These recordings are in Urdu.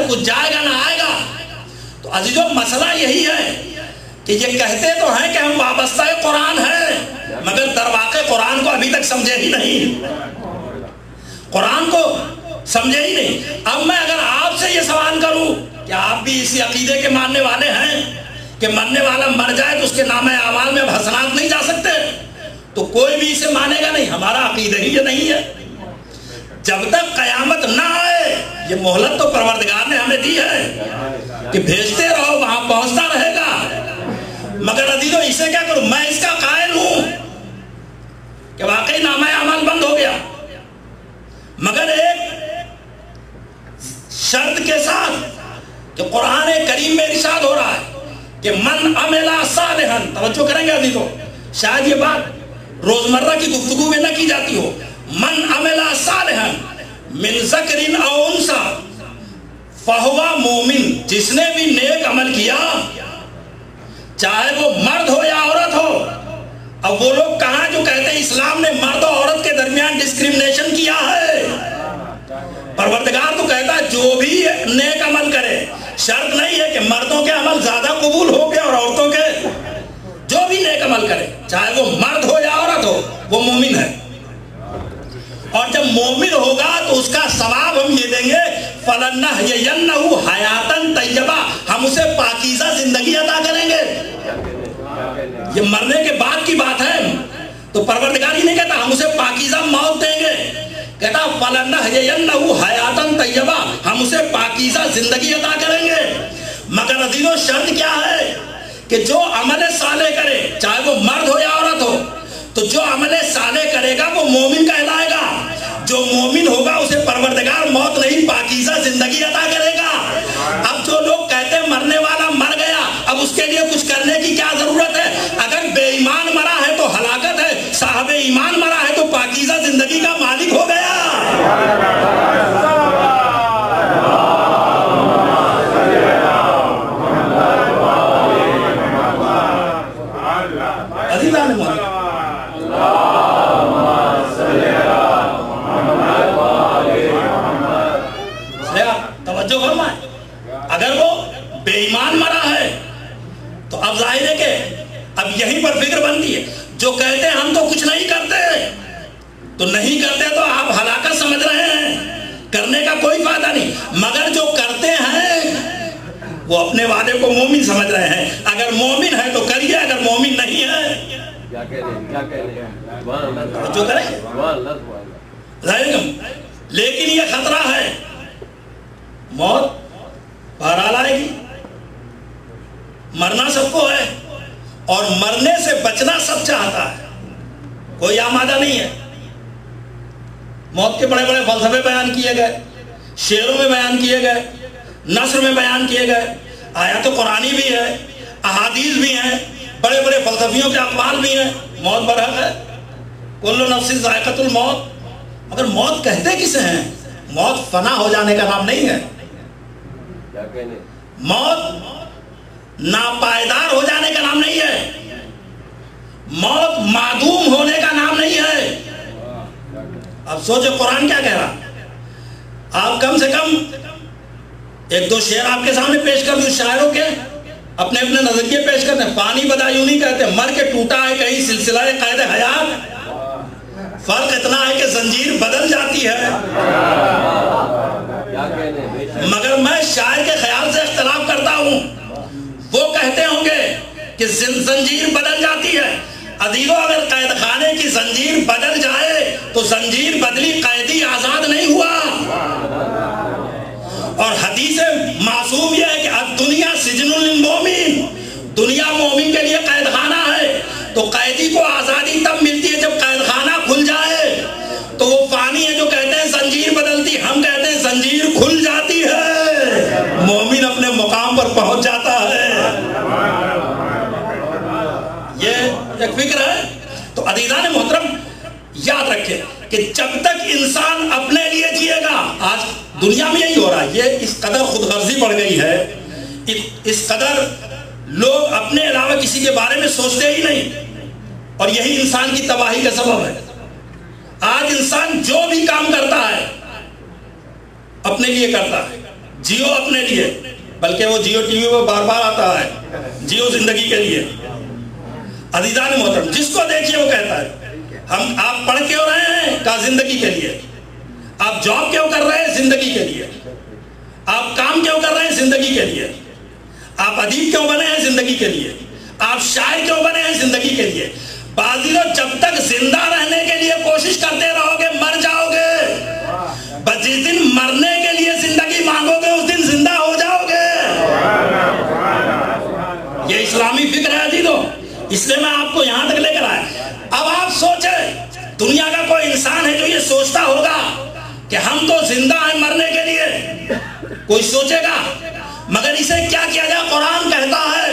کچھ جائے گا نہ آئے گا. تو عزیزو مسئلہ یہی ہے کہ یہ کہتے تو ہیں کہ ہم وابستہ قرآن ہیں، مگر در واقع قرآن کو ابھی تک سمجھے ہی نہیں، قرآن کو سمجھے ہی نہیں. اب میں اگر آپ سے یہ سوال کروں کہ آپ بھی اسی عقیدے کے ماننے والے ہیں کہ مرنے والا مر جائے تو اس کے نامہ اعمال میں حسنات نہیں جا سکتے، تو کوئی بھی اسے مانے گا نہیں. ہمارا عقیدہ ہی یہ نہیں ہے. جب تک قیامت نہ آئے، یہ مہلت تو پروردگار نے ہمیں دی ہے کہ بھیجتے رہو، وہاں پہنچتا رہے گا. مگر عزیزو اسے کیا کروں؟ میں اس کا قائل ہوں کہ واقعی نامہ اعمال بند ہو گیا، مگر ایک شرط کے ساتھ کہ قرآن کریم میں ارشاد ہو رہا ہے کہ من عمل صالحا. توجہ کریں گے عزیزو، شاید یہ بات روزمرہ کی گفتگو میں نہ کی جاتی ہو. من عمل صالحا من ذکر او انثى فہو مومن. جس نے بھی نیک عمل کیا، چاہے وہ مرد ہو یا عورت ہو. اب وہ لوگ کہاں جو کہتے ہیں اسلام نے مرد اور عورت کے درمیان ڈسکریمنیشن کیا ہے؟ پروردگار تو کہتا ہے جو بھی نیک عمل کرے، شرط نہیں ہے کہ مردوں کے عمل زیادہ قبول ہو گئے اور عورتوں کے. جو بھی نیک عمل کرے، چاہے وہ مرد ہو یا عورت ہو، وہ مومن ہے. اور جب مومن ہوگا تو اس کا ثواب ہم یہ دیں گے، فَلَنَّحْيَيَنَّهُ حَيَاتًا طَيِّبَةً. ہم اسے پاکیزہ زندگی عطا کریں گے. یہ مرنے کے بعد کی بات ہے، تو پروردگار ہی نہیں کہتا ہم اسے پاکیزہ موت دیں گے، کہتا فَلَنَّحْيَيَنَّهُ حَيَاتًا طَيِّبَةً. ہم اسے پاکیزہ زندگی عطا کریں گے. مگر عزیزو شرط کیا ہے کہ جو عمل صالح کرے، چاہے وہ مرد ہو یا عورت ہو، تو جو عمل صالح کرے گا وہ مومن کہلائے گا. جو مومن ہوگا اسے پروردگار موت نہیں پاکیزہ زندگی عطا کرے گا. اب جو لوگ کہتے ہیں مرنے والا مر گیا، اب اس کے لیے کچھ کرنے کی کیا ضرورت ہے؟ اگر بے ایمان مرا ہے تو ہلاکت ہے، صاحب ایمان مرا ہے تو پاکیزہ زندگی کا مالک ہو گیا. اگر وہ بے ایمان مرا ہے تو اب ظاہر ہے کہ اب یہیں پر فکر بنتی ہے. جو کہتے ہیں ہم تو کچھ نہیں کرتے، تو نہیں کرتے تو آپ ہلاکت سمجھ رہے ہیں، کرنے کا کوئی فائدہ نہیں. مگر جو کرتے ہیں وہ اپنے وعدے کو مومن سمجھ رہے ہیں. اگر مومن ہے تو کریے، اگر مومن نہیں ہے جو کریں. لیکن یہ خطرہ ہے، موت بہرحال آئے گی، مرنا سب کو ہے، اور مرنے سے بچنا سب چاہتا ہے، کوئی آمادہ نہیں ہے. موت کے بڑے بڑے فلسفے بیان کیے گئے، شعروں میں بیان کیے گئے، نثر میں بیان کیے گئے، آیات قرآنی بھی ہے، احادیث بھی ہیں، بڑے بڑے فلسفیوں کے اقوال بھی ہیں. موت برحق ہے، کل نفس ذائقۃ الموت. مگر موت کہتے کسے ہیں؟ موت فنا ہو جانے کا نام نہیں ہے. موت ناپائیدار ہو جانے کا نام نہیں ہے. موت معدوم ہونے کا نام نہیں ہے. اب سوچو قرآن کیا کہہ رہا. آپ کم سے کم ایک دو شعر آپ کے سامنے پیش کر دوں شاعروں کے، اپنے اپنے نظریے پیش کرتے ہیں. پانی بدا یوں نہیں کہتے، مر کے ٹوٹا ہے کہیں سلسلہ قید حیات. فرق اتنا ہے کہ زنجیر بدل جاتی ہے. مگر میں شاعر کے خیال سے اختلاف کرتا ہوں. وہ کہتے ہوں گے کہ زنجیر بدل جاتی ہے. عزیزو اگر قید خانے کی زنجیر بدل جائے تو زنجیر بدلی، قیدی آزاد نہیں ہوا. اور حدیث معصوم یہ ہے کہ الدنیا سجن للمومن، دنیا مومن کے لیے قید خانہ ہے. تو قیدی کو آزادی تب ملتی ہے جب قید خانہ کھل جائے. تو وہ فانی ہے جو کہتے ہیں زنجیر بدلتی، ہم کہتے ہیں زنجیر کھل جاتی ہے، مومن اپنے مقام پر پہنچ جاتا ہے. یہ ایک فکر ہے. تو عزیزان محترم یاد رکھیں کہ جب تک انسان اپنے لیے جیے گا، آج دنیا میں یہی ہو رہا ہے. یہ اس قدر خود غرضی بڑھ گئی ہے، اس قدر لوگ اپنے علاوہ کسی کے بارے میں سوچتے ہی نہیں، اور یہی انسان کی تباہی کا سبب ہے. آج انسان جو بھی کام کرتا ہے اپنے لیے کرتا ہے. جیو اپنے لیے، بلکہ وہ جیو ٹی وی وہ بار بار آتا ہے، جیو زندگی کے لیے۔ عزیزان محترم، جس کو دیکھیے وہ کہتا ہے آپ پڑھ کیوں رہے ہیں؟ کہا زندگی کے لیے۔ آپ جاب کیوں کر رہے ہیں؟ زندگی کے لیے۔ آپ کام کیوں کر رہے ہیں؟ زندگی کے لیے۔ آپ ادیب کیوں بنے ہیں؟ زندگی کے لیے۔ آپ شاعر کیوں بنے ہیں؟ زندگی کے لیے۔ بازیرو جب تک زندہ رہنے کے لیے کوشش کرتے رہو گے مر جاؤ گے، بس جس دن مرنے کے لیے زندگی مانگو گے اس دن زندہ ہو جاؤ گے۔ یہ اسلامی فکر ہے عزیزو، اس لیے میں آپ کو یہاں تک لے کر آیا۔ اب آپ سوچیں، دنیا کا کوئی انسان ہے جو یہ سوچتا ہوگا کہ ہم تو زندہ ہیں مرنے کے لیے؟ کوئی سوچے گا؟ مگر اسے کیا کیا جائے؟ قرآن کہتا ہے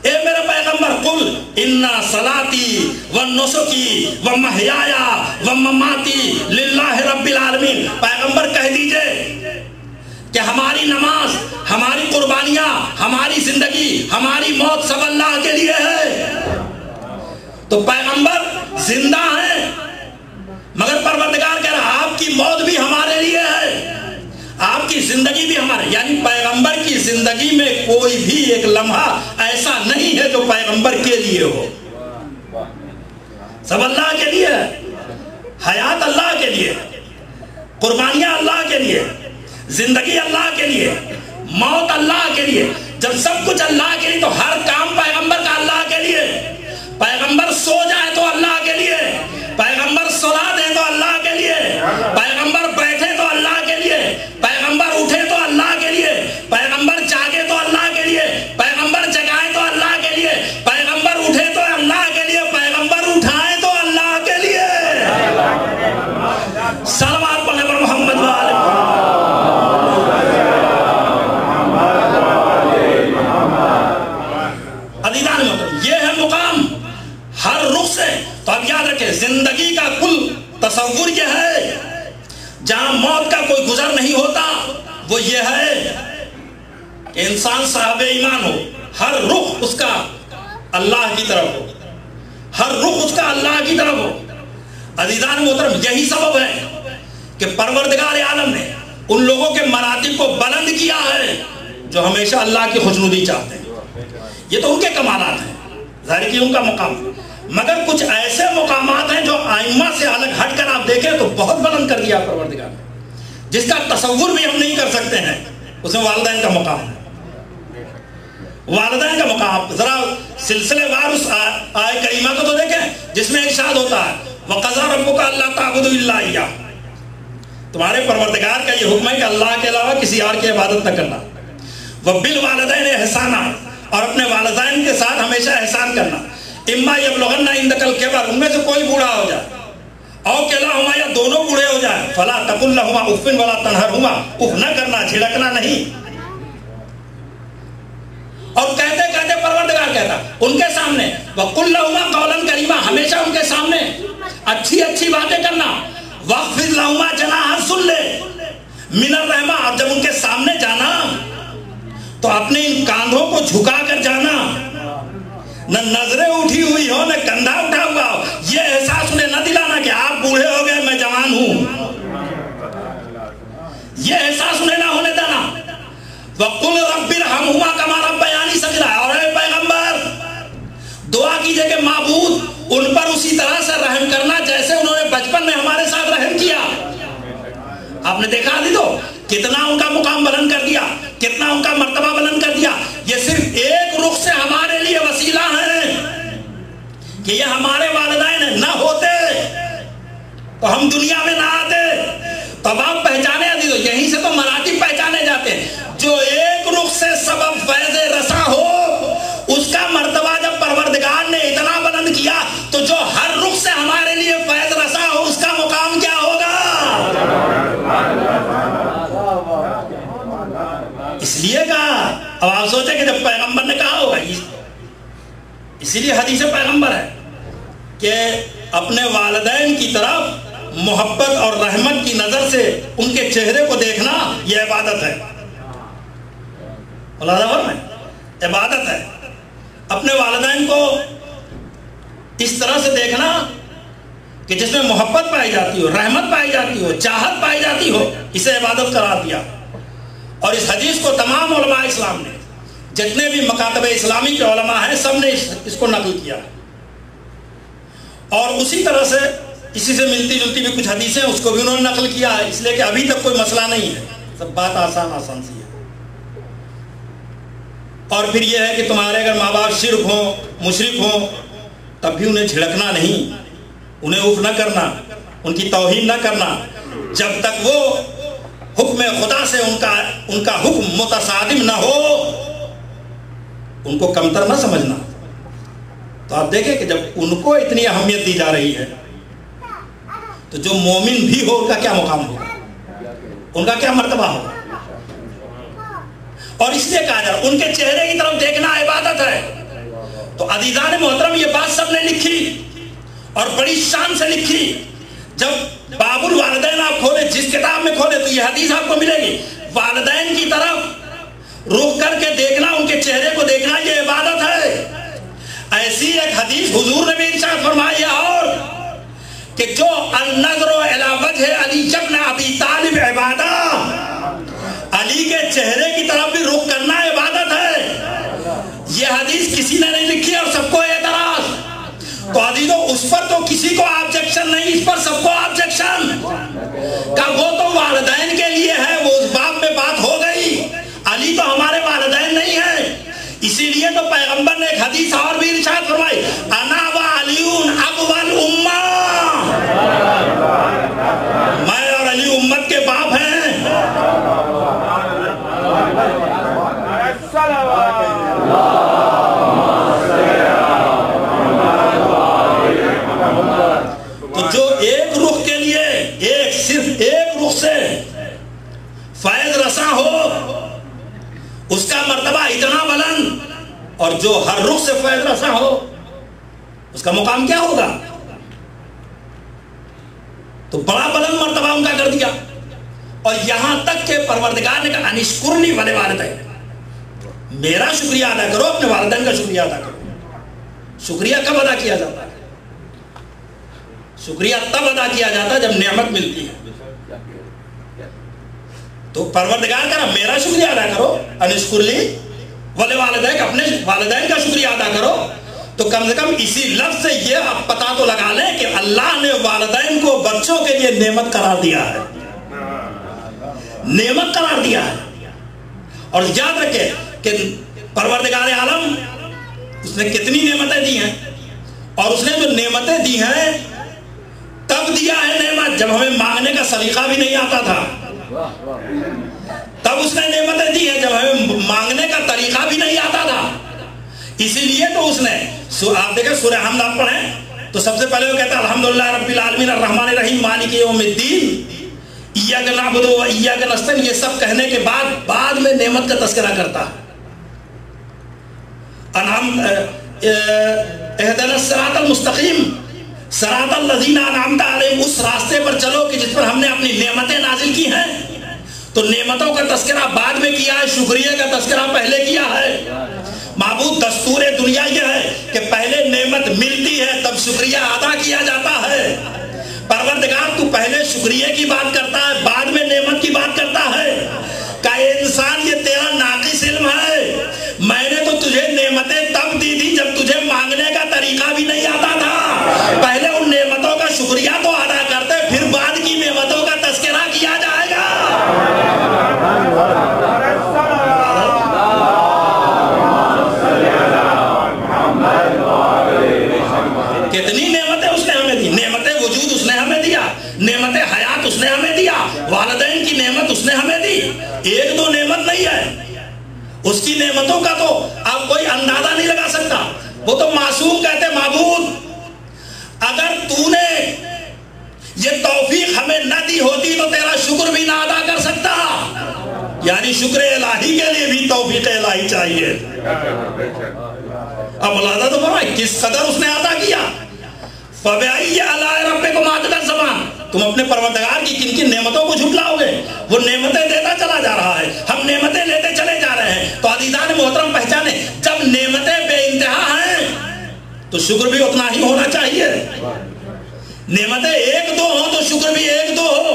اے میرے پیغمبر قل انا صلاتی و نسکی و محیایا و مماتی للہ رب العالمین۔ پیغمبر کہہ دیجئے کہ ہماری نماز، ہماری قربانیاں، ہماری زندگی، ہماری موت سب اللہ کے لیے ہے۔ تو پیغمبر زندہ ہیں مگر پروردگار کہہ رہا آپ کی موت بھی ہمارے لیے ہے، آپ کی زندگی بھی ہمارے، یعنی پیغمبر کی زندگی میں کوئی بھی ایک لمحہ ایسا نہیں ہے جو پیغمبر کے لیے ہو، سب اللہ کے لیے، حیات اللہ کے لیے، قربانیاں اللہ کے لیے، زندگی اللہ کے لیے، موت اللہ کے لیے۔ جب سب کچھ اللہ کے لیے تو ہر کام پیغمبر کا اللہ کے لیے۔ پیغمبر سو جائے تو اللہ کے لیے، پیغمبر سلا دے تو اللہ کے لیے، پیغمبر بیٹھے تو اللہ کے لیے، پیغمبر اٹھے تو اللہ کے لیے، پیغمبر جاگے تو اللہ کے لیے، پیغمبر جگائے تو اللہ کے لیے، پیغمبر اٹھے تو اللہ کے لیے، پیغمبر اٹھائے تو اللہ کے لیے۔ صلوات پڑھنے پر محمد والے عزیزان محترم، یہ ہے مقام ہر رخ سے۔ تو اب یاد رکھیں زندگی کا کل تصور یہ ہے، جہاں موت کا کوئی گزر نہیں ہوتا وہ یہ ہے کہ انسان صاحب ایمان ہو، ہر رخ اس کا اللہ کی طرف ہو، ہر رخ اس کا اللہ کی طرف ہو۔ عزیزان محترم، یہی سبب ہے کہ پروردگار عالم نے ان لوگوں کے مراتب کو بلند کیا ہے جو ہمیشہ اللہ کی خوشنودی چاہتے ہیں۔ یہ تو ان کے کمالات ہیں، ظاہر کی ان کا مقام، مگر کچھ ایسے مقامات ہیں جو ائمہ سے الگ ہٹ کر آپ دیکھیں تو بہت بلند کر دیا پروردگار نے، جس کا تصور بھی ہم نہیں کر سکتے ہیں۔ اس میں والدین کا مقام ہے، والدین کا مقام۔ ذرا سلسلے وار اس آیت کریمہ کو تو دیکھیں جس میں ارشاد ہوتا ہے وَقَضَىٰ رَبُّكَ أَلَّا تَعْبُدُوا إِلَّا إِيَّاهُ، تمہارے پروردگار کا یہ حکم ہے کہ اللہ کے علاوہ کسی اور کی عبادت نہ کرنا۔ وَبِالْوَالِدَيْنِ إِحْسَانًا، اور اپنے والدین کے ساتھ ہمیشہ احسان کرنا۔ اما یبلغن عندک الکبر، ان میں سے کوئی بوڑھا ہو جائے، او کلاہما، یا دونوں بوڑھے ہو جائیں، فلا تقل لہما اف ولا تنہرہما، اف نہ کرنا، جھڑکنا نہیں۔ اور کہتے کہتے پروردگار کہتا ان کے سامنے وقل لہما قولا کریما، ہمیشہ ان کے سامنے اچھی اچھی باتیں کرنا۔ واخفض لہما جناح الذل من الرحمہ، اور جب ان کے سامنے جانا تو اپنے ان کاندھوں کو جھکا کر جانا، نہ نظریں اٹھی ہوئی ہو نہ کندھا اٹھا ہوا ہو، یہ احساس انہیں نہ دلانا کہ آپ بوڑھے ہو گئے میں جوان ہوں، یہ احساس انہیں نہ ہونے دینا۔ وَقُلْ رَبِّ ارْحَمْهُمَا كَمَا رَبَّيَانِي صَغِيرًا، اور اے پیغمبر دعا کیجئے کہ معبود ان پر اسی طرح سے رحم کرنا جیسے انہوں نے بچپن میں ہمارے ساتھ رحم کیا۔ آپ نے دیکھا دی تو کتنا ان کا مقام بلند کر دیا، کتنا ان کا مرتبہ بلند کر دیا۔ یہ صرف ایک رخ سے ہمارے لیے وسیلہ ہے کہ یہ ہمارے والدین نہ ہوتے تو ہم دنیا میں نہ آتے۔ تب آپ پہچانے عزیزو، یہیں سے تو مراتب پہچانے جاتے ہیں۔ جو ایک رخ سے سبب فیض رساں ہو، اس کا مرتبہ جب پروردگار نے اتنا بلند کیا تو جو ہر رخ سے ہمارے لیے فیض رساں ہو اس کا مقام کیا ہوگا؟ اس لیے کہا، اب آپ سوچیں کہ جب پیغمبر نے کہا ہوگا، اسی لیے حدیث پیغمبر ہے کہ اپنے والدین کی طرف محبت اور رحمت کی نظر سے ان کے چہرے کو دیکھنا یہ عبادت ہے، عبادت ہے۔ اپنے والدین کو اس طرح سے دیکھنا کہ جس میں محبت پائی جاتی ہو، رحمت پائی جاتی ہو، چاہت پائی جاتی ہو، اسے عبادت قرار دیا۔ اور اس حدیث کو تمام علماء اسلام نے، جتنے بھی مکاتب اسلامی کے علماء ہیں، سب نے اس کو نقل کیا. اور اسی طرح سے اسی سے ملتی جلتی بھی کچھ حدیثیں اس کو بھی انہوں نے نقل کیا ہے، اس لیے کہ ابھی تک کوئی مسئلہ نہیں ہے، سب بات آسان سی ہے. اور پھر یہ ہے کہ تمہارے اگر ماں باپ شرک ہوں، مشرک ہوں، تب بھی انہیں جھڑکنا نہیں، انہیں اف نہ کرنا، ان کی توہین نہ کرنا، جب تک وہ حکم خدا سے ان کا حکم متصادم نہ ہو، ان کو کمتر نہ سمجھنا. تو آپ دیکھیں کہ جب ان کو اتنی اہمیت دی جا رہی ہے تو جو مومن بھی ہو ان کا کیا مقام ہوگا، ان کا کیا مرتبہ ہوگا. اور اس لیے کہا جا رہا ان کے چہرے کی طرف دیکھنا عبادت ہے. تو عزیزان محترم یہ بات سب نے لکھی اور بڑی شان سے لکھی. جب باب الوالدین آپ کھولے، جس کتاب میں کھولے تو یہ حدیث آپ کو ملے گی. والدین کی طرف رخ کر کے دیکھنا، ان کے چہرے کو دیکھنا، یہ عبادت ہے. ایسی ایک حدیث حضور نے بھی ارشاد فرمائی ہے اور کہ جو النظر الی وجہ علی ابن ابی طالب عبادہ، علی کے چہرے کی طرف بھی رخ کرنا عبادت ہے. یہ حدیث کسی نے نہیں لکھی اور سب کو اعتراض. تو عزیزو اس پر تو کسی کو آبجیکشن نہیں، اس پر سب کو آبجیکشن کا. وہ تو والدین کے لیے ہے، وہ اس باب میں بات ہو گئی. علی تو ہمارے والدین نہیں ہیں. اسی لیے تو پیغمبر نے ایک حدیث اور بھی ارشاد فرمائی، انا و علیون ابوال امہ، میں اور علی امت کے باپ ہیں. تو جو ایک رخ کے لیے صرف ایک رخ سے فیض رساں ہو، اس کا مرتبہ اتنا بلند، اور جو ہر رخ سے فیض رساں ہو اس کا مقام کیا ہوگا. تو بڑا بلند مرتبہ ان کا کر دیا. اور یہاں تک کہ پروردگار نے کہا انشکرنی ولی والدین، میرا شکریہ ادا کرو، اپنے والدین کا شکریہ ادا کرو. شکریہ کب ادا کیا جاتا ہے؟ شکریہ تب ادا کیا جاتا ہے جب نعمت ملتی ہے. تو پروردگار کا میرا شکریہ ادا کرو، انشکرلی ولی والدین، اپنے والدین کا شکریہ ادا کرو. تو کم سے کم اسی لفظ سے یہ آپ پتہ تو لگا لیں کہ اللہ نے والدین کو بچوں کے لیے نعمت قرار دیا ہے، نعمت قرار دیا ہے. اور یاد رکھے کہ پروردگار عالم اس نے کتنی نعمتیں دی ہیں، اور اس نے جو نعمتیں دی ہیں تب دیا ہے نعمت جب ہمیں مانگنے کا سلیقہ بھی نہیں آتا تھا. تب اس نے نعمتیں دی ہیں جب ہمیں مانگنے کا طریقہ بھی نہیں آتا تھا. اسی لیے تو اس نے آپ دیکھیں سورہ حمد آپ پڑھیں تو سب سے پہلے وہ کہتا ہے الحمدللہ رب العالمین الرحمن الرحیم مالک یوم الدین ایاک نعبد و ایاک نستعین. یہ سب کہنے کے بعد میں نعمت کا تذکرہ کرتا ہے. اہدنا الصراط المستقیم صراط الذین انعمت علیہم، اس راستے پر چلو کہ جس پر ہم نے اپنی نعمتیں نازل کی ہیں. تو نعمتوں کا تذکرہ بعد میں کیا ہے، شکریہ کا تذکرہ پہلے کیا ہے. معبود دستور دنیا یہ ہے کہ پہلے نعمت ملتی ہے تب شکریہ ادا کیا جاتا ہے. پروردگار تو پہلے شکریہ کی بات کرتا ہے، بعد میں نعمت کی بات کرتا ہے. کہ انسان یہ تیرا ناقص علم ہے، میں نے تو تجھے نعمتیں تب دی تھی جب تجھے مانگنے کا طریقہ بھی نہیں آتا تھا. پہلے ان نعمتوں کا شکریہ تو ادا کرتے، پھر بعد کی نعمتوں کا تذکرہ کیا جائے گا. کتنی نعمتیں اس نے ہمیں دی. نعمتیں وجود اس نے ہمیں دیا، نعمت حیات اس نے ہمیں دیا، والدین کی نعمت اس نے ہمیں دی. ایک دو نعمت نہیں ہے، اس کی نعمتوں کا تو آپ کوئی اندازہ نہیں لگا سکتا. وہ تو معصوم کہتے معبود اگر تو نے یہ توفیق ہمیں نہ دی ہوتی تو تیرا شکر بھی نہ ادا کر سکتا. یعنی شکر الہی کے لیے بھی توفیق الہی چاہیے. اب اللہ تو فرمائے کس قدر اس نے عطا کیا. فَبِأَيِّ آلَاءِ رَبِّكُمَا تُكَذِّبَانِ، تم اپنے پروردگار کی کن کن نعمتوں کو جھٹلاؤ گے. وہ نعمتیں دیتا چلا جا رہا ہے، ہم نعمتیں لیتے چلے جا رہے ہیں. تو عزیزان محترم پہچانے جب نعمتیں بے انتہا ہیں تو شکر بھی اتنا ہی ہونا چاہیے. نعمتیں ایک دو ہوں تو شکر بھی ایک دو ہو.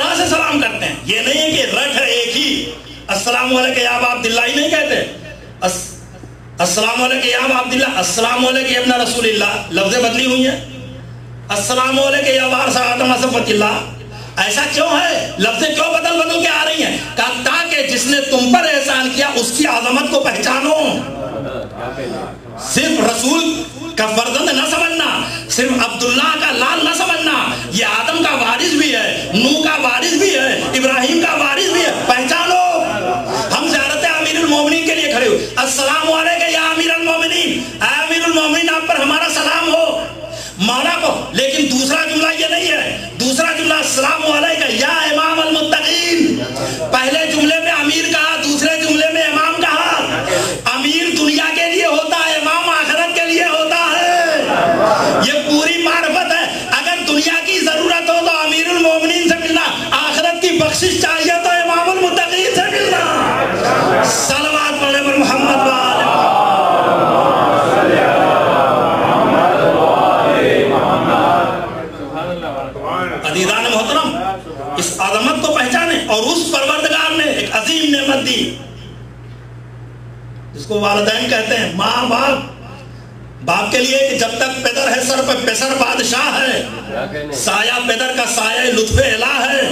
طرح سے سلام کرتے ہیں. یہ نہیں ہے کہ رٹ ہے ایک ہی, السلام علیکم یا ابا عبداللہ ہی نہیں کہتے, السلام علیکم یا ابا عبداللہ, السلام علیکم یا ابن رسول اللہ, لفظیں بدلی ہوئی ہیں. السلام علیکم یا وارث آدم صفوت اللہ. ایسا کیوں ہے؟ لفظیں کیوں بدل کے آ رہی ہیں؟ کہا تاکہ جس نے تم پر احسان کیا اس کی عظمت کو پہچانو. صرف رسول کا فرزند نہ سمجھنا, صرف عبداللہ کا لال نہ سمجھنا, یہ آدم کا وارث بھی ہے, نوح کا وارث بھی ہے, ابراہیم کا وارث بھی ہے. پہچانو. ہم زیارت امیر المومنین کے لیے کھڑے ہوئے, السلام علیکم یا امیر المومنین, اے امیر المومنین آپ پر ہمارا سلام ہو مولا کو. لیکن دوسرا جملہ یہ نہیں ہے, دوسرا جملہ السلام علیکم یا امام المتقین. پہلے جملے میں امیر کہا, دوسرے جملے میں امام کہا. امیر دنیا کے لیے ہوتا ہے, امام آخرت کے لیے ہوتا ہے. یہ پوری معرفت ہے. اگر دنیا کی ضرورت ہو تو امیر المومنین سے ملنا, آخرت کی بخشش چاہیے تو امام المتقین سے ملنا. صلوات پڑھنے پر محمد عزیزان محترم, اس عظمت کو پہچانے. اور اس پروردگار نے ایک عظیم نعمت دی جس کو والدین کہتے ہیں, ماں باپ کے لیے کہ جب تک پدر ہے سر پہ پسر بادشاہ ہے, سایہ پدر کا سایہ لطف الہ ہے.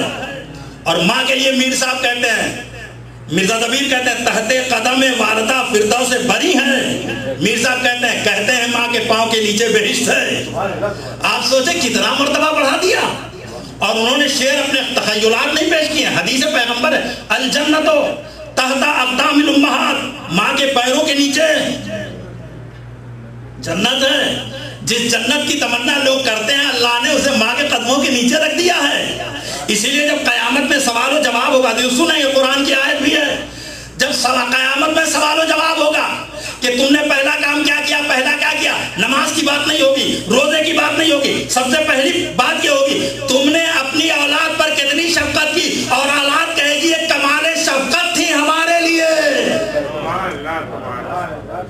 اور ماں کے لیے میر صاحب کہتے ہیں, مرزا دبیر کہتے ہیں تحت قدم والدہ فردوس بری ہے. میر صاحب کہتے ہیں ماں کے پاؤں کے نیچے بہشت ہے. آپ سوچیں کتنا مرتبہ بڑھا دیا. اور انہوں نے شعر اپنے تخیلات نہیں پیش کیے, حدیث پیغمبر ہے, الجنت تحت اقدام الامہات, ماں کے پیروں کے نیچے جنت ہے. جس جنت کی تمنا لوگ کرتے ہیں اللہ نے اسے ماں کے قدموں کے نیچے رکھ دیا ہے. اسی لیے جب قیامت میں سوال و جواب ہوگا, سنیں یہ قرآن کی آیت بھی ہے, جب قیامت میں سوال و جواب ہوگا کہ تم نے پہلا کام کیا کیا, پہلا کیا کیا, نماز کی بات نہیں ہوگی, روزے کی بات نہیں ہوگی, سب سے پہلی بات یہ ہوگی تم نے اپنی اولاد پر کتنی شفقت کی. اور اولاد کہے گی یہ کمال شفقت تھی ہمارے لیے.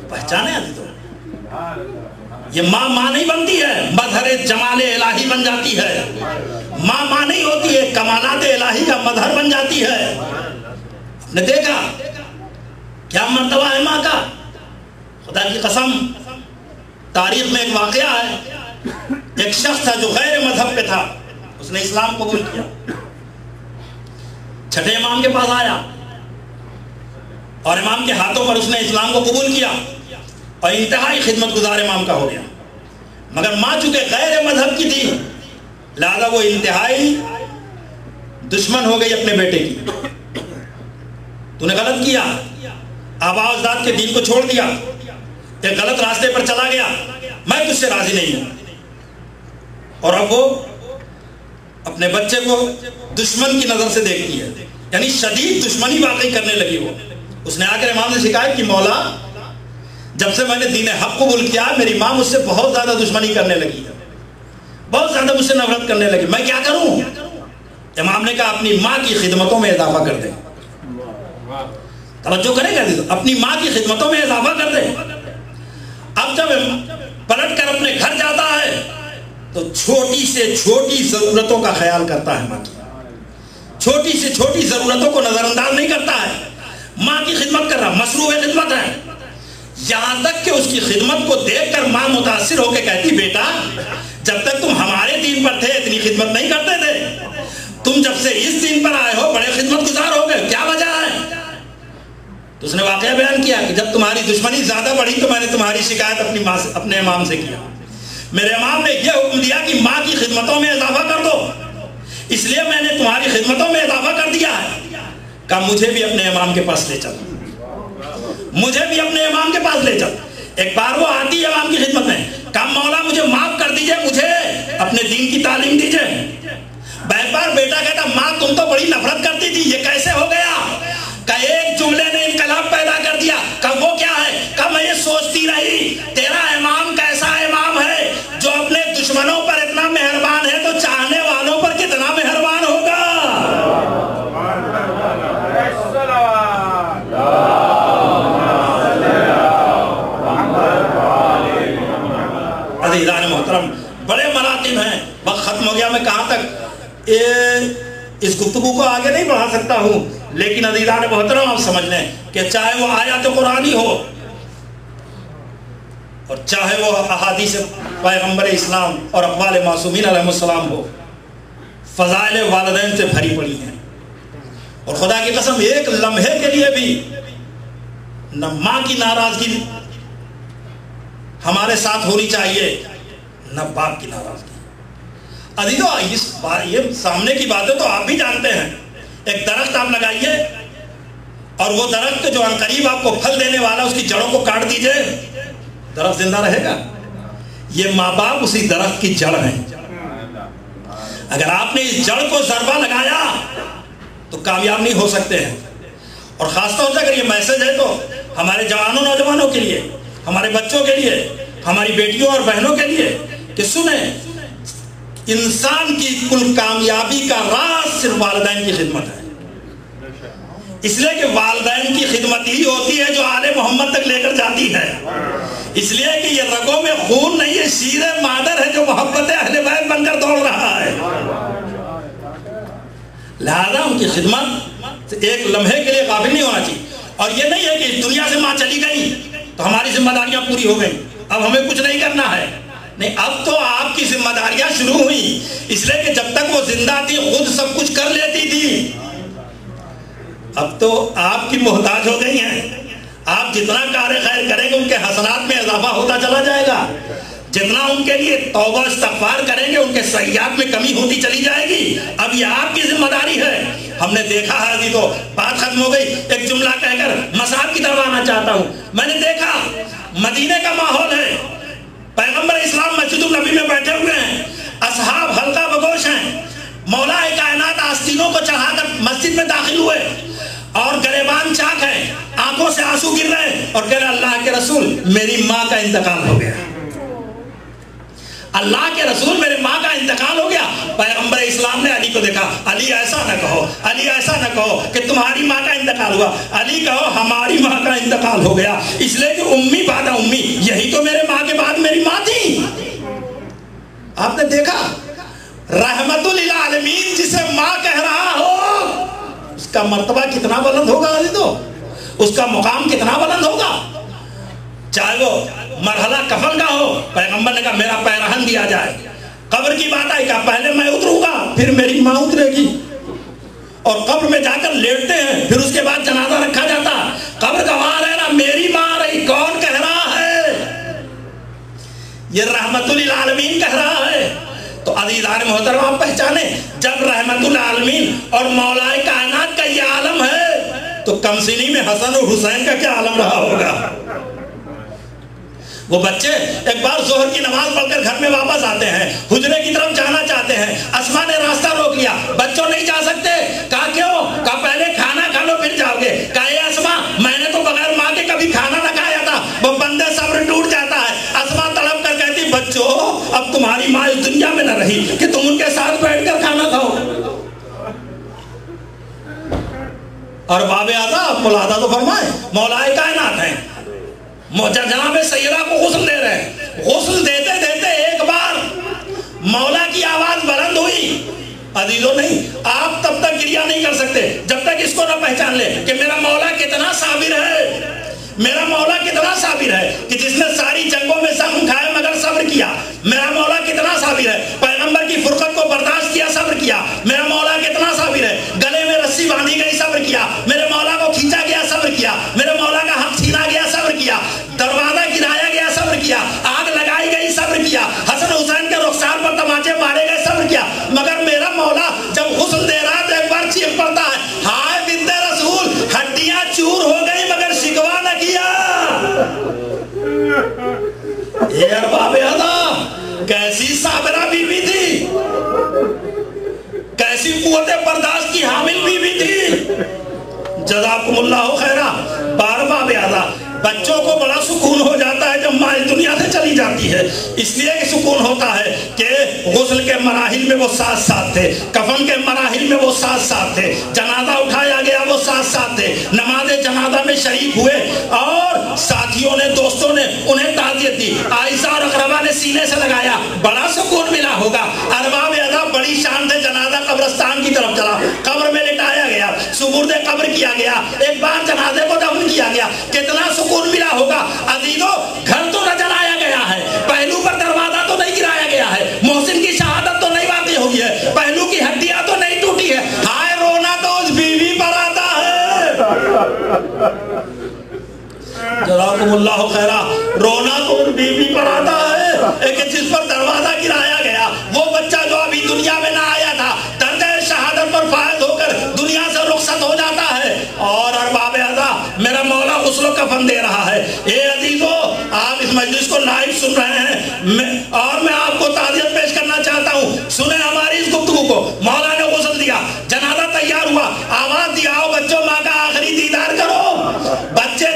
پہچانے یہ ماں نہیں بنتی ہے, مظہر جمال الہی بن جاتی ہے. ماں نہیں ہوتی ہے, کمالات الہی کا مظہر بن جاتی ہے. نے دیکھا کیا مرتبہ ہے ماں کا. خدا کی قسم تاریخ میں ایک واقعہ ہے, ایک شخص تھا جو غیر مذہب پہ تھا, اس نے اسلام قبول کیا, چھٹے امام کے پاس آیا اور امام کے ہاتھوں پر اس نے اسلام کو قبول کیا اور انتہائی خدمت گزار امام کا ہو گیا. مگر ماں چونکہ غیر مذہب کی تھی لہذا وہ انتہائی دشمن ہو گئی اپنے بیٹے کی. تو نے غلط کیا, آبا اجداد کے دین کو چھوڑ دیا, ایک غلط راستے پر چلا گیا, میں تجھ سے راضی نہیں ہوں. اور اب وہ اپنے بچے کو دشمن کی نظر سے دیکھتی ہے, یعنی شدید دشمنی واقعی کرنے لگی. وہ اس نے آ کر امام سے شکایت کی, مولا جب سے میں نے دین حق قبول کیا میری ماں مجھ سے بہت زیادہ دشمنی کرنے لگی ہے, بہت زیادہ مجھ سے نفرت کرنے لگی, میں کیا کروں. امام نے کہا اپنی ماں کی خدمتوں میں اضافہ کر دے. توجہ کریں گے, اپنی ماں کی خدمتوں میں اضافہ کر دے. اب جب پلٹ کر اپنے گھر جاتا ہے تو چھوٹی سے چھوٹی ضرورتوں کا خیال کرتا ہے. ماں کی چھوٹی سے چھوٹی ضرورتوں کو نظر انداز نہیں کرتا ہے. ماں کی خدمت کر رہا, مصروف خدمت ہے. یہاں تک کہ اس کی خدمت کو دیکھ کر ماں متاثر ہو کے کہتی, بیٹا جب تک تم ہمارے دین پر تھے اتنی خدمت نہیں کرتے تھے, تم جب سے اس دین پر آئے ہو بڑے خدمت گزار ہو گئے, کیا وجہ ہے. تو اس نے واقعہ بیان کیا کہ جب تمہاری دشمنی زیادہ بڑھی تو میں نے تمہاری شکایت اپنی ماں سے, اپنے امام سے کیا. میرے امام نے یہ حکم دیا کہ ماں کی خدمتوں میں اضافہ کر دو, اس لیے میں نے تمہاری خدمتوں میں اضافہ کر دیا ہے. کہا مجھے بھی اپنے امام کے پاس لے چل, مجھے بھی اپنے امام کے پاس لے چل. ایک بار وہ آتی ہے امام کی خدمت میں, کہا مولا مجھے معاف کر دیجئے, مجھے اپنے دین کی تعلیم دیجئے. بار بیٹا کہتا ماں تم تو بڑی نفرت کرتی تھی, یہ کیسے ہو گیا. کہ ایک جملے نے انقلاب پیدا کر دیا. کہ وہ کیا ہے. کہ میں یہ سوچتی رہی تیرا امام کیسا امام ہے جو اپنے دشمنوں پر اتنا مہربان ہے تو چاہنے والوں پر کتنا مہربان ہوگا. عزیزان محترم بڑے مراتب ہیں, وقت ختم ہو گیا. میں کہاں تک گفتگو کو آگے نہیں بڑھا سکتا ہوں، لیکن عزیزان محترم آپ سمجھ لیں کہ چاہے وہ آیات قرآنی ہو اور چاہے وہ احادیث پیغمبر اسلام اور اقوال معصومین علیہ السلام ہو، فضائل والدین سے بھری پڑی ہیں. اور خدا کی قسم ایک لمحے کے لیے بھی نہ ماں کی ناراضگی ہمارے ساتھ ہونی چاہیے نہ باپ کی ناراضگی. عزیزو یہ سامنے کی باتیں تو آپ بھی جانتے ہیں. ایک درخت آپ لگائیے اور وہ درخت جو عنقریب آپ کو پھل دینے والا اس کی جڑوں کو کاٹ دیجئے، درخت زندہ رہے گا؟ یہ ماں باپ اسی درخت کی جڑ ہیں. اگر آپ نے اس جڑ کو ضربہ لگایا تو کامیاب نہیں ہو سکتے ہیں. اور خاص طور سے اگر یہ میسج ہے تو ہمارے جوانوں نوجوانوں کے لیے، ہمارے بچوں کے لیے، ہماری بیٹیوں اور بہنوں کے لیے کہ سنیں، انسان کی کل کامیابی کا راز صرف والدین کی خدمت ہے. اس لیے کہ والدین کی خدمت ہی ہوتی ہے جو آل محمد تک لے کر جاتی ہے. اس لیے کہ یہ رگوں میں خون نہیں ہے، شیر مادر ہے جو محبت اہل بیت بن کر دوڑ رہا ہے. لہذا ان کی خدمت ایک لمحے کے لیے قابل نہیں ہونا چاہیے. اور یہ نہیں ہے کہ دنیا سے ماں چلی گئی تو ہماری ذمہ داریاں پوری ہو گئی، اب ہمیں کچھ نہیں کرنا ہے. نہیں، اب تو آپ کی ذمہ داریاں شروع ہوئی. اس لیے کہ جب تک وہ زندہ تھی خود سب کچھ کر لیتی تھی، اب تو آپ کی محتاج ہو گئی ہیں. آپ جتنا کار خیر کریں گے ان کے حسنات میں اضافہ ہوتا چلا جائے گا. جتنا ان کے لیے توبہ استغفار کریں گے ان کے سیئات میں کمی ہوتی چلی جائے گی. اب یہ آپ کی ذمہ داری ہے. ہم نے دیکھا ہے ابھی تو بات ختم ہو گئی. ایک جملہ کہہ کر مساحت کی طرف آنا چاہتا ہوں. میں نے دیکھا مدینے کا ماحول ہے، پیغمبر اسلام مسجد النبی میں بیٹھے ہوئے ہیں، اصحاب حلقہ بگوش ہیں، مولا کائنات آستینوں کو چڑھا کر مسجد میں داخل ہوئے اور گریبان چاک ہے، آنکھوں سے آنسو گر رہے ہیں اور کہہ رہے اللہ کے رسول میری ماں کا انتقال ہو گیا. اللہ کے رسول میرے ماں کا انتقال ہو گیا. پیغمبر اسلام نے علی کو دیکھا، علی ایسا نہ کہو، علی ایسا نہ کہو کہ تمہاری ماں کا انتقال ہوا، علی کہو ہماری ماں کا انتقال ہو گیا. اس لیے کہ امی بعد امی، یہی تو میرے ماں کے بعد میری ماں تھی. آپ نے دیکھا رحمت للعالمین جسے ماں کہہ رہا ہو اس کا مرتبہ کتنا بلند ہوگا عزیزو، اس کا مقام کتنا بلند ہوگا. چاہے وہ مرحلہ کفن کا ہو، پیغمبر نے کہا میرا پیرہن دیا جائے. قبر کی بات آئی، کہا پہلے میں اتروں گا پھر میری ماں اترے گی. اور قبر میں جا کر لیٹتے ہیں، پھر اس کے بعد جنازہ رکھا جاتا. قبر گواہ ہے نا میری ماں رہی، کون کہہ رہا ہے؟ یہ رحمت للعالمین کہہ رہا ہے. تو عزیزان محترم آپ پہچانے جب رحمت للعالمین اور مولا کائنات کا یہ عالم ہے تو کمسینی میں حسن اور حسین کا کیا عالم رہا ہوگا. وہ بچے ایک بار ظہر کی نماز پڑھ کر گھر میں واپس آتے ہیں، حجرے کی طرف جانا چاہتے ہیں، اسماء نے راستہ روک لیا، بچوں نہیں جا سکتے. کہا کیوں؟ کہا پہلے کھانا کھا لو پھر جاؤ گے. کہا اے اسماء میں نے تو بغیر ماں کے کبھی کھانا نہ کھایا تھا. وہ بندے صبر ٹوٹ جاتا ہے. اسماء تڑپ کر کہتی بچوں اب تمہاری ماں اس دنیا میں نہ رہی کہ تم ان کے ساتھ بیٹھ کر کھانا کھاؤ. اور باب اعظم ملاحظہ تو فرمائے مولا کائنات ہیں، جناب سیدہ کو غسل دے رہے ہیں. غسل دیتے دیتے ایک بار مولا کی آواز بلند ہوئی. عزیزو نہیں، آپ تب تک گریہ نہیں کر سکتے جب تک اس کو نہ پہچان لے کہ میرا مولا کتنا صابر ہے. میرا مولا کتنا صابر ہے کہ جس نے ساری جنگوں میں زخم کھائے مگر صبر کیا. میرا مولا کتنا صابر ہے، پیغمبر کی فرقت کو برداشت کیا صبر کیا. میرا مولا کتنا صابر ہے، گلے میں رسی باندھی گئی صبر کیا. میرے مولا کو کھینچا گیا صبر کیا. میرے مولا کا حق چھینا گیا صبر کیا. دروازہ گرایا گیا صبر کیا. آگ لگائی گئی صبر کیا. حسن حسین کے رخسار پر تماچے مارے گئے صبر کیا. مگر میرا مولا جب غسل دے رہا تو ایک بار چیخ پڑتا ہے ہائے بنت رسول، ہڈیاں چور ہو گئی مگر شکوا نہ کیا. اے ارباب اعظم کیسی صابرہ بی بی تھی، کیسی قوت برداشت کی حامل بی بی تھی. جزاکم اللہ خیرہ. باب اعظم بچوں کو بڑا سکون ہو جاتا ہے جب ماں اس دنیا سے چلی جاتی ہے. اس لیے کہ سکون ہوتا ہے کہ غسل کے مراحل میں وہ ساتھ ساتھ تھے، کفن کے مراحل میں وہ ساتھ ساتھ تھے، جنازہ اٹھایا گیا وہ ساتھ ساتھ تھے، نماز جنازہ میں شریک ہوئے اور ساتھیوں نے دوستوں نے انہیں تعزیت دی. عائشہ اور اقربا نے سینے سے لگایا. بڑا سکون ملا ہوگا. ارباب اعظم بڑی شان قبرستان سے جنازہ قبرستان کی طرف چلا، قبر میں لٹایا گیا، سپرد قبر کیا گیا، ایک بار جنازے کو دفن کیا گیا، کتنا سکون ملا ہوگا عزیزو۔ گھر تو نہ جلایا گیا ہے، پہلو پر دروازہ تو نہیں گرایا گیا ہے، محسن کی شہادت تو نہیں واقع ہوئی ہے، پہلو کی ہڈیاں تو نہیں ٹوٹی ہے، ہائے رونا تو اس بیوی پر آتا ہے۔ جزاکم اللہ خیرہ، رونا تو اس بیوی پر آتا ہے کہ جس پر دروازہ گرایا گیا، وہ بچہ جو ابھی دنیا میں نہ آیا تھا، درجہ شہادت پر فائز ہو کر دنیا سے رخصت ہو جاتا ہے، اور ارباب اعضا میرا مولا غسل و کفن دے رہا ہے۔ اے عزیزو، آپ اس مجلس کو لائیو سن رہے ہیں اور میں آپ کو تعزیت پیش کرنا چاہتا ہوں، سنیں ہماری اس گفتگو کو۔ مولا نے غسل دیا، جنازہ تیار ہوا، آواز دیا آؤ بچوں ماں کا آخری دیدار کرو۔ بچے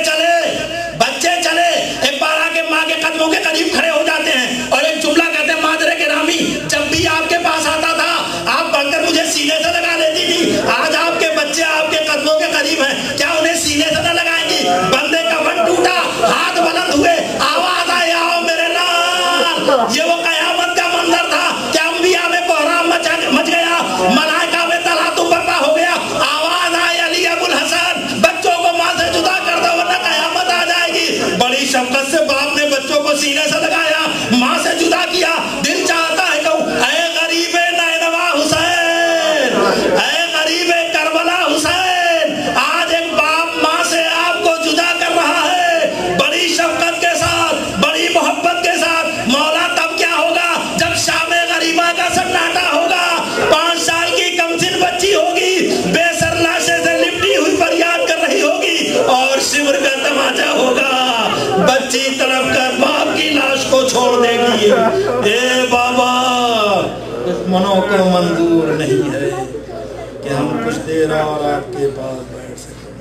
چلے ایک بار آگے ماں کے قدموں کے قریب کھڑے ہو جاتے ہیں اور ایک جملہ کہتے ہیں، مادر گرامی جب بھی آپ کے پاس آتا تھا آپ بڑھ کر مجھے سینے سے لگا لیتی تھی، آج آپ کے بچے آپ کے قدموں کے قریب ہیں، کیا انہیں سینے سے نہ لگائیں گی؟ بندے کا من ٹوٹا، ہاتھ بلند ہوئے، آواز آئی آؤ میرے لال۔ یہ وہ قیامت کا منظر تھا کہ انبیاء میں بحران مچ گیا، ملائکہ میں تلاطم برپا ہو گیا، آواز آئی علی ابو الحسن بچوں کو ماں سے جدا کر دو ورنہ قیامت آ جائے گی۔ بڑی شفقت سے باپ نے بچوں کو سینے سے لگایا، ماں سے جدا کیا، دل چاہتا ہے کہوں اے غریب نینوا حسین، اے غریب کربلا حسین، آج ایک باپ ماں سے آپ کو جدا کر رہا ہے، بڑی شفقت کے ساتھ، بڑی محبت کے ساتھ۔ مولا تب کیا ہوگا جب شام غریبہ کا سناٹا ہوگا، 5 سال کی کمسن بچی ہوگی، بے سر لاشے سے لپٹی ہوئی فریاد کر رہی ہوگی اور شمر کا تماچا ہوگا، بچی تڑپ کر باپ کی لاش کو چھوڑ دے گی۔ اے بابا، دشمنوں کو منظور نہیں ہے کہ ہم کچھ دیر اور آپ کے پاس بیٹھ سکیں۔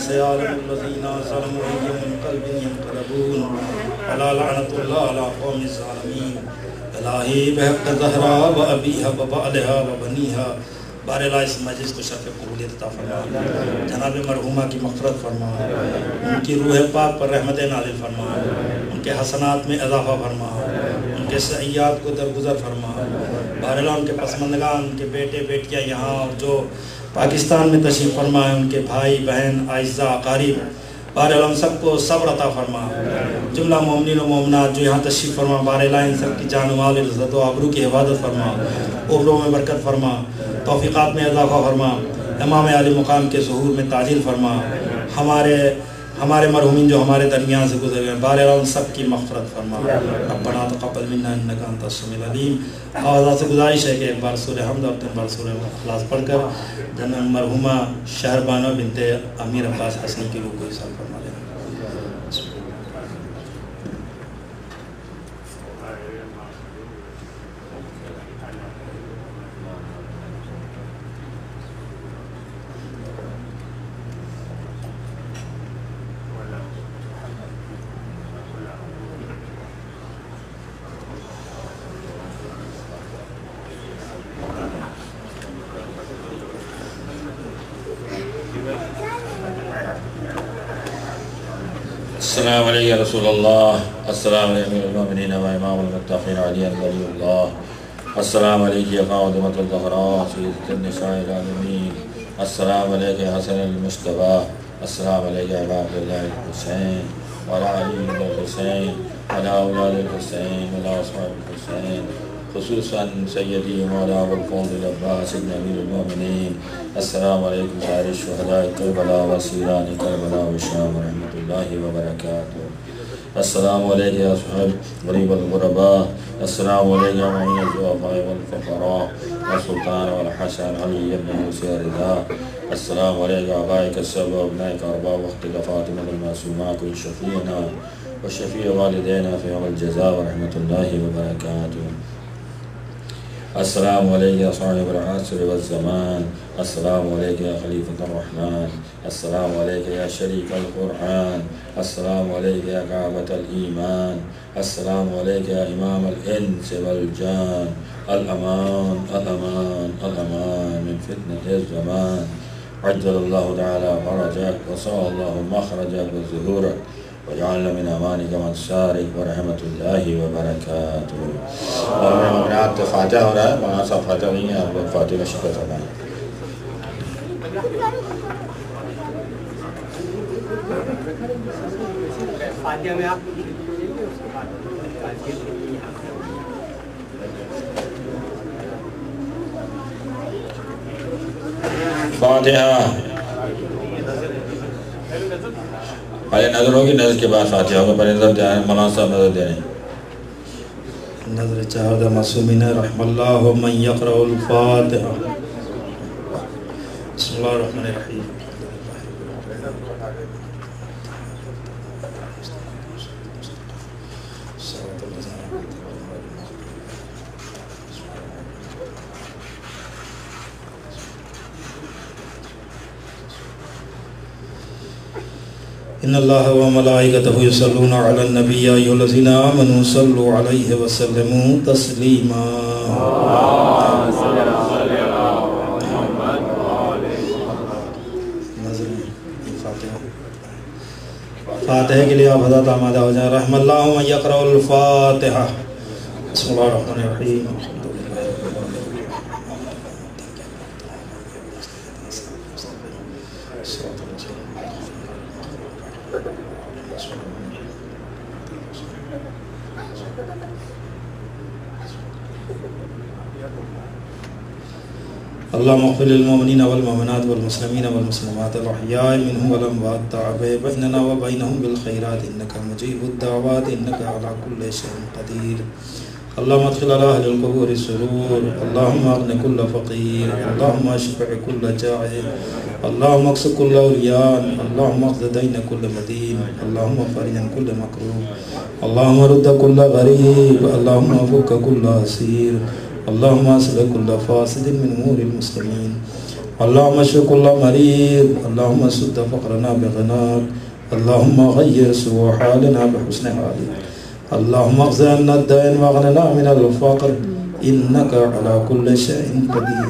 سیعلم الذین ظلموا ای منقلب ینقلبون الا لعنۃ اللہ علی قوم الظالمین۔ الہی بحق زہرا و ابیہا و بعلہا و بنیہا، بار اللہ اس مجلس کو شرف قبولیت عطا فرما، جناب مرحومہ کی مغفرت فرما، ان کی روح پاک پر رحمت نازل فرما، ان کے حسنات میں اضافہ فرما، ان کے سیئات کو درگزر فرما، بار اللہ ان کے پسماندگان، ان کے بیٹے بیٹیاں یہاں اور جو پاکستان میں تشریف فرما ہے، ان کے بھائی بہن اعزاء اقارب، بار اللہ ان سب کو صبر عطا فرما، جملہ مومنین و مومنات جو یہاں تشریف فرما، بار اللہ ان سب کی جان و مال عزت و آبرو کی حفاظت فرما، عمروں میں برکت فرما، توفیقات میں اضافہ فرما، امام عالی مقام کے ظہور میں تعجیل فرما، ہمارے مرحومین جو ہمارے درمیان سے گزر گئے، بار اللہ ان سب کی مغفرت فرما۔ ربنا تقبل منا انک انت السمیع العلیم۔ آوازہ سے گزارش ہے کہ ایک بار سورہ حمد اور 3 بار سورہ اخلاص پڑھ کر جناب مرحومہ شہر بانو بنت امیر عباس حسنی کی روح کو ایصال فرما لیں۔ السلام علیکم یا رسول اللہ، السلام علیکم المؤمنین و امام المتقین علی ولی اللہ، السلام علیکم یا فاطمۃ الزہراء سیدۃ النساء العالمین، السلام علیکم حسن المصطفیٰ، السلام علیکم ابا عبداللہ الحسین وعلی علی الحسین وعلی اولاد الحسین وعلی اصحاب الحسین، خصوصاً سیدی مولا ابوالفضل العباس ابن امیر المؤمنین۔ السلام علیکم سائر الشہداء کربلا و سیران کربلا و شام ورحمۃ اللہ وبرکاتہ۔ السلام علیکم یا صحب غریب الغرباء، السلام علیکم معین الضعفاء والفقراء والسلطان والحسن علی ابن موسیٰ رضا، السلام علیکم آبائک السبع وابنائک اربع وقت فاطمہ المعصومہ کن شفیعنا وشفیع والدینا فی یوم الجزاء ورحمۃ اللہ وبرکاتہ۔ السلام علیکم یا صاحب العصر والزمان، السلام علیکم یا خلیفۃ الرحمن، السلام علیکم یا شریک القرآن، السلام علیکم یا کعبۃ الایمان، السلام علیکم یا امام الانس والجان، الامان الامان الامان من فتنة الزمان، عجل اللہ تعالی فرجک وسع اللہ مخرجک وظہورک وجعلنا من أمانك منصارك ورحمة الله وبركاته. اور ممنوعات فاتحہ ہو رہا ہے، وہاں سا فاتحہ نہیں ہے، آپ لوگ فاتحہ کا شکر فرمائیں. فاتحہ میں آپ فاتحہ پہلے نظر ہوگی، نظر کے بعد فاتحہ ہوگا. پہلے نظر دے رہے ہیں، مولانا صاحب نظر دے رہے ہیں. نظر چاہدہ معصومین رحم اللہ من یقرأ الفاتحہ. بسم اللہ الرحمن الرحیم. ان اللہ و ملائکتہ یصلون علی النبی یا ایھا الذین آمنوا صلوا علیہ وسلموا تسلیما. فاتحہ کے لیے آپ حضرات آمادہ ہو جائیں. رحم اللہ من یقرأ الفاتحہ. بسم اللہ الرحمن الرحیم. اللهم اغفر للمؤمنين والمؤمنات والمسلمين والمسلمات الأحياء منهم والأموات تعبئ بيننا وبينهم بالخيرات إنك مجيب الدعوات إنك على كل شيء قدير. اللهم ادخل على أهل القبور السرور. اللهم أغن كل فقير. اللهم اشفع كل جائع. اللهم اكس كل عريان. اللهم اقض دين كل مدين. اللهم فرج عن كل مكروه. اللهم رد كل غريب. اللهم فك كل أسير. اللهم اصلح كل فاسد من امور المسلمين. اللهم اشف كل مريض. اللهم سد فقرنا بغناك. اللهم غير سوء حالنا بحسن حالك. اللهم اغفر عنا الدين واغننا من الفقر انك على كل شيء قدير.